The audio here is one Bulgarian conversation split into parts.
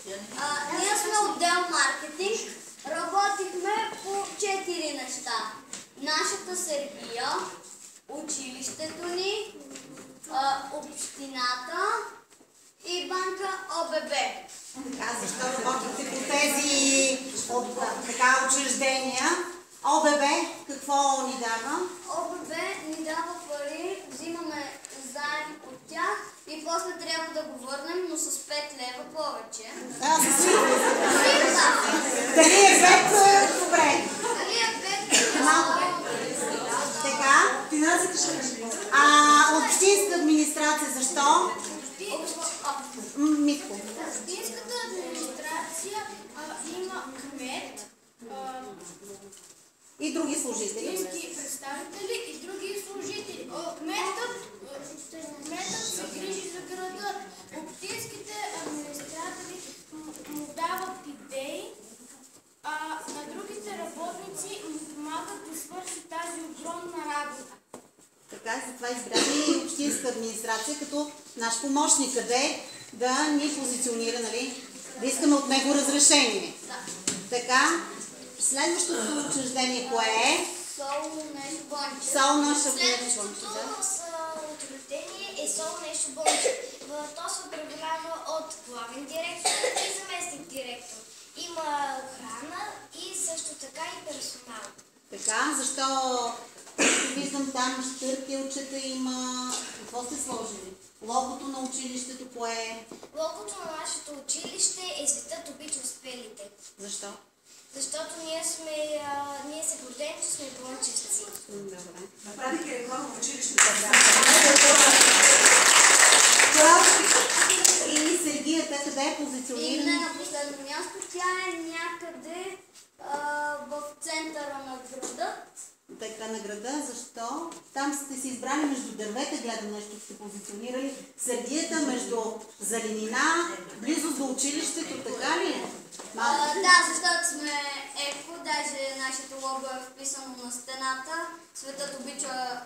Ние сме отдел маркетинг. Работихме по 4 неща. Нашата Сергия, училището ни, общината и банка ОББ. Така, защо работите по тези учреждения? ОББ какво ни дава? ОББ ни дава пари, взимаме заем от тях и после трябва да го върнем, но с 5 лева повече. Дали е 5? Добре. Дали е 5? Така. Общинска администрация защо? Митко. Общинската администрация има кмет, И други служители. общински представители и други служители. Кметът се грижи за града. Общинските администратори му дават идеи, а на другите работници му помагат да свърши тази огромна работа. Така, затова избрахме и общинска администрация като наш помощник, къде да ни позиционира, нали? Да искаме от него разрешение. Така, следващото учреждение кое е? Соло нещо бонче. Следващото учреждение е Соло нещо бонче. То се управлява от главен директор и заместник директор. Има охрана и също така и персонал. Така, защо виждам там штъркелчета има. Какво сте сложили? Логото на училището кое е? Логото на нашето училище е Светът обича успелите. Защо? Защото ние се гордеем, че сме бончевци. Добре. Направиха реклама в училището. И Сергията къде е И позиционирана? не на последно място, тя е някъде в центъра на града. Така на града, защо? Там сте си избрали между дървета, гледам нещо сте позиционирали. Сергията между зеленина, близо до училището, така ли е? Да, защото сме еко, даже нашето лого е вписано на стената. Светът обича,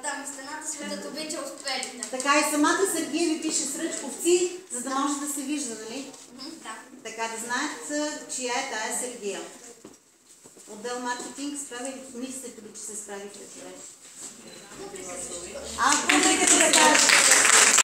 там на стената, светът обича успелите. Така и самата Сергия ви пише с ръчковци, за да може да се вижда, нали? Да. Така да знаят, чия е тая Сергия. Отдел маркетинг справи ли? Мислите ли, че се справихте? Публиката да кажете.